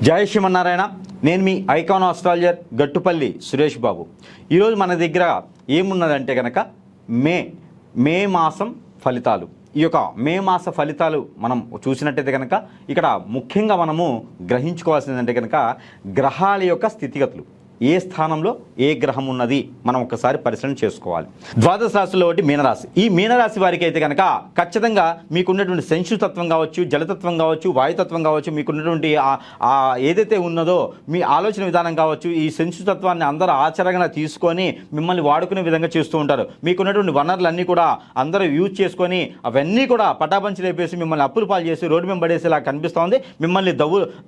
జై శ్రీమన్నారాయణ. నేను మీ icon astrologer Gattupalli Suresh Babu. ఈరోజు మన దగ్గర ఏమున్నదంటే కనుక మే మాసం ఫలితాలు. ఈ యొక్క మే మాస ఫలితాలు మనం చూసినట్టయితే కనుక ఇక్కడ ముఖ్యంగా మనము గ్రహించుకోవాల్సిందంటే కనుక గ్రహాల యొక్క స్థితిగతులు, ఏ స్థానంలో ఏ గ్రహం ఉన్నది మనం ఒకసారి పరిశీలన చేసుకోవాలి. ద్వాదశ రాశుల్లో ఒకటి మీనరాశి. ఈ మీనరాశి వారికి అయితే కనుక ఖచ్చితంగా మీకున్నటువంటి సెన్సుతత్వం కావచ్చు, జలతత్వం కావచ్చు, వాయుతత్వం కావచ్చు, మీకున్నటువంటి ఏదైతే ఉన్నదో మీ ఆలోచన విధానం కావచ్చు, ఈ సెన్సుతత్వాన్ని అందరూ ఆచరణగా తీసుకొని మిమ్మల్ని వాడుకునే విధంగా చేస్తూ ఉంటారు. మీకున్నటువంటి వనరులన్నీ కూడా అందరూ యూజ్ చేసుకొని అవన్నీ కూడా పటాపంచి లేపేసి మిమ్మల్ని అప్పులు పాలు చేసి రోడ్డు మీద పడేసేలా కనిపిస్తోంది, మిమ్మల్ని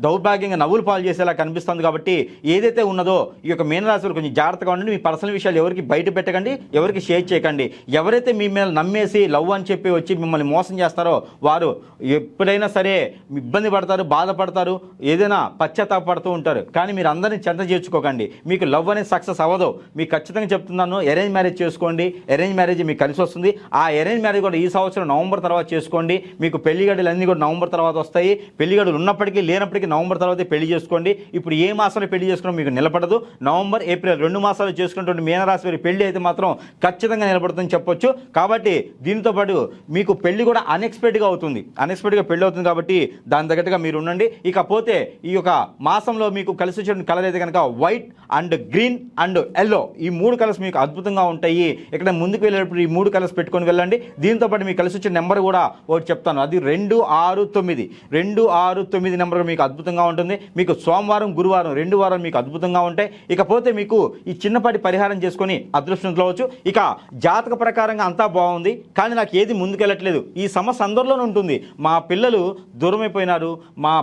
దౌర్భాగ్యంగా నవ్వులు పాలు చేసేలా కనిపిస్తుంది. కాబట్టి ఏదైతే ఉన్నదో ఈ యొక్క మీనరాశులు కొంచెం జాగ్రత్తగా ఉండండి. మీ పర్సనల్ విషయాలు ఎవరికి బయట పెట్టకండి, ఎవరికి షేర్ చేయకండి. ఎవరైతే మీ మీద నమ్మేసి లవ్ అని చెప్పి వచ్చి మిమ్మల్ని మోసం చేస్తారో వారు ఎప్పుడైనా సరే ఇబ్బంది పడతారు, బాధపడతారు, ఏదైనా పశ్చాత్తాపడుతూ ఉంటారు. కానీ మీరు అందరినీ చెంత చేర్చుకోకండి. మీకు లవ్ అనేది సక్సెస్ అవ్వదు. మీకు ఖచ్చితంగా చెప్తున్నాను, అరేంజ్ మ్యారేజ్ చేసుకోండి. అరేంజ్ మ్యారేజ్ మీకు కలిసి వస్తుంది. ఆ అరేంజ్ మ్యారేజ్ కూడా ఈ సంవత్సరం నవంబర్ తర్వాత చేసుకోండి. మీకు పెళ్లి గడులు అన్నీ కూడా నవంబర్ తర్వాత వస్తాయి. పెళ్లి గడులు ఉన్నప్పటికీ లేనప్పటికీ నవంబర్ తర్వాతే పెళ్లి చేసుకోండి. ఇప్పుడు ఏ మాసంలో పెళ్లి చేసుకోవడం మీకు నిలబడదు. నవంబర్, ఏప్రిల్ 2 మాసాలు చేసుకున్నటువంటి మీనరాశి వారి పెళ్లి అయితే మాత్రం ఖచ్చితంగా నిలబడుతుందని చెప్పొచ్చు. కాబట్టి దీంతో పాటు మీకు పెళ్లి కూడా అన్ఎక్స్పెక్టెడ్గా అవుతుంది. అన్ఎక్స్పెక్టెడ్గా పెళ్లి అవుతుంది. కాబట్టి దాని తగ్గట్టుగా మీరు ఉండండి. ఇకపోతే ఈ యొక్క మాసంలో మీకు కలిసి వచ్చిన కలర్ అయితే కనుక white and green and yellow, ఈ 3 కలర్స్ మీకు అద్భుతంగా ఉంటాయి. ఇక్కడ ముందుకు వెళ్ళేటప్పుడు ఈ 3 కలర్స్ పెట్టుకొని వెళ్ళండి. దీంతో పాటు మీకు కలిసి వచ్చిన నెంబర్ కూడా ఒకటి చెప్తాను, అది 269. 269 నెంబర్ మీకు అద్భుతంగా ఉంటుంది. మీకు సోమవారం, గురువారం 2 వారాలు మీకు అద్భుతంగా ఉంటాయి. ఇకపోతే మీకు ఈ చిన్నపాటి పరిహారం చేసుకొని అదృష్టం కావచ్చు. ఇక జాతక ప్రకారంగా అంతా బాగుంది, కానీ నాకు ఏది ముందుకెళ్ళట్లేదు, ఈ సమస్య అందరిలోనే ఉంటుంది. మా పిల్లలు దూరమైపోయినారు, మా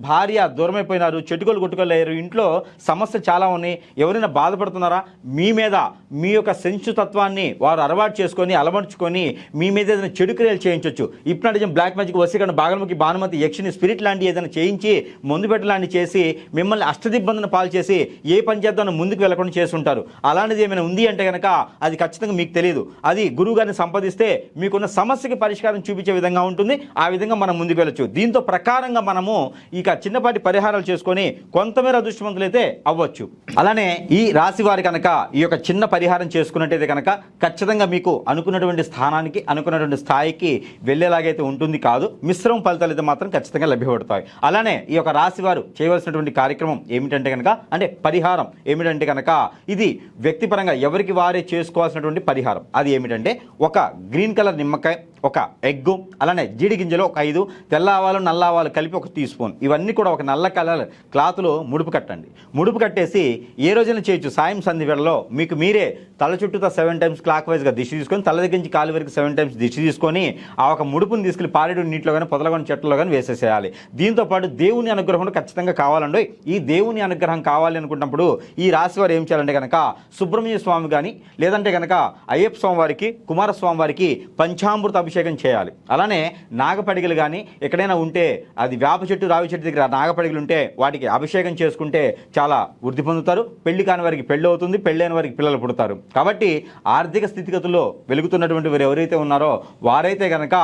భార్య దూరమైపోయినారు, చెట్టుకోలు కొట్టుకోలేరు, ఇంట్లో సమస్యలు చాలా ఉన్నాయి, ఎవరైనా బాధపడుతున్నారా, మీ మీద మీ యొక్క సెన్సుతత్వాన్ని వారు అలవర్చుకొని మీ మీద ఏదైనా చెడు క్రియలు చేయించవచ్చు. ఇప్పుడు బ్లాక్ మ్యాజిక్, వశీకరణ, బాగలముఖి, భానుమతి, యక్షిని, స్పిరిట్ లాంటి ఏదైనా చేయించి మందు పెట్టలాంటి చేసి మిమ్మల్ని అష్టదిబ్బందిని పాలు చేసి ఏ పని చేద్దామని ముందుకు వెళ్ళకుండా చేస్తుంటారు. అలాంటిది ఏమైనా ఉంది అంటే కనుక అది ఖచ్చితంగా మీకు తెలియదు. అది గురువు గారిని సంపాదిస్తే మీకున్న సమస్యకి పరిష్కారం చూపించే విధంగా ఉంటుంది. ఆ విధంగా మనం ముందుకు వెళ్ళొచ్చు. దీంతో ప్రకారంగా మనము ఇక చిన్నపాటి పరిహారాలు చేసుకొని కొంతమేర అదృష్టవంతులైతే అవ్వచ్చు. అలానే ఈ రాశి వారి కనుక ఈ యొక్క చిన్న పరిహారం చేసుకున్నట్టయితే కనుక ఖచ్చితంగా మీకు అనుకున్నటువంటి స్థానానికి, అనుకున్నటువంటి స్థాయికి వెళ్ళేలాగైతే ఉంటుంది కాదు. మిశ్రమ ఫలితాలు అయితే మాత్రం ఖచ్చితంగా లభ్యపడతాయి. అలానే ఈ యొక్క రాశి వారు చేయవలసినటువంటి కార్యక్రమం ఏమిటంటే కనుక, అంటే పరిహారం ఏమిటంటే కనుక, ఇది వ్యక్తిపరంగా ఎవరికి వారే చేసుకోవాల్సినటువంటి పరిహారం. అది ఏమిటంటే ఒక గ్రీన్ కలర్ నిమ్మకాయ, ఒక ఎగ్గు, అలానే జీడి గింజలు ఒక 5, తెల్ల ఆవాలు, నల్ల ఆవాలు కలిపి ఒక టీ స్పూన్, ఇవన్నీ కూడా ఒక నల్ల కలర్ క్లాత్లో ముడుపు కట్టండి. ముడుపు కట్టేసి ఏ రోజైనా చేయొచ్చు, సాయం సంధి వేళలో మీకు మీరే తల చుట్టూతో 7 టైమ్స్ క్లాక్ వైజ్గా దిష్టి తీసుకొని, తల దగ్గర నుంచి కాలు వరకు 7 టైమ్స్ దిష్టి తీసుకొని ఆ ఒక ముడుపుని తీసుకెళ్లి పారేడు నీటిలో కానీ పొదలగొని చెట్లలో కానీ వేసేసేయాలి. దీంతో పాటు దేవుని అనుగ్రహం ఖచ్చితంగా కావాలండి. ఈ దేవుని అనుగ్రహం కావాలి అనుకున్నప్పుడు ఈ రాశి వారు ఏం చేయాలంటే కనుక సుబ్రహ్మణ్య స్వామి కానీ, లేదంటే కనుక అయ్యప్ప స్వామి వారికి, కుమారస్వామి వారికి పంచామృత అభిషేకం చేయాలి. అలానే నాగపడిగలు కానీ ఎక్కడైనా ఉంటే, అది వేప చెట్టు, రావి చెట్టు దగ్గర నాగపడిగలు ఉంటే వాటికి అభిషేకం చేసుకుంటే చాలా వృద్ధి పొందుతారు. పెళ్లి కాని వారికి పెళ్లి అవుతుంది, పెళ్ళైన వారికి పిల్లలు పుడతారు. కాబట్టి ఆర్థిక స్థితిగతుల్లో వెలుగుతున్నటువంటి వారు ఎవరైతే ఉన్నారో వారైతే కనుక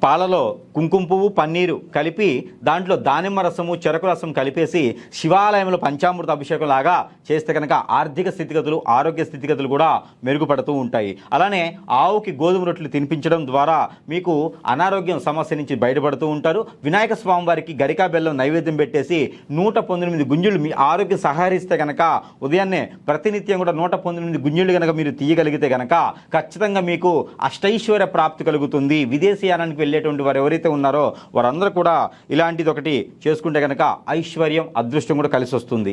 పాలలో కుంకుమ పువ్వు, పన్నీరు కలిపి దాంట్లో దానిమ్మ రసము, చెరకు రసం కలిపేసి శివాలయంలో పంచామృత అభిషేకం లాగా చేస్తే కనుక ఆర్థిక స్థితిగతులు, ఆరోగ్య స్థితిగతులు కూడా మెరుగుపడుతూ ఉంటాయి. అలానే ఆవుకి గోధుమ రొట్టెలు తినిపించడం ద్వారా మీకు అనారోగ్యం సమస్య నుంచి బయటపడుతూ ఉంటారు. వినాయక స్వామి వారికి గరికా బెల్లం నైవేద్యం పెట్టేసి 119 గుంజులు మీ ఆరోగ్యం సహకరిస్తే కనుక, ఉదయాన్నే ప్రతినిత్యం కూడా 119 గుంజులు కనుక మీరు తీయగలిగితే కనుక ఖచ్చితంగా మీకు అష్టైశ్వర్య ప్రాప్తి కలుగుతుంది. విదేశీయానానికి వెళ్ళేటువంటి వారు ఎవరైతే ఉన్నారో వారందరూ కూడా ఇలాంటిది ఒకటి చేసుకుంటే కనుక ఐశ్వర్యం, అదృష్టం కూడా కలిసి వస్తుంది.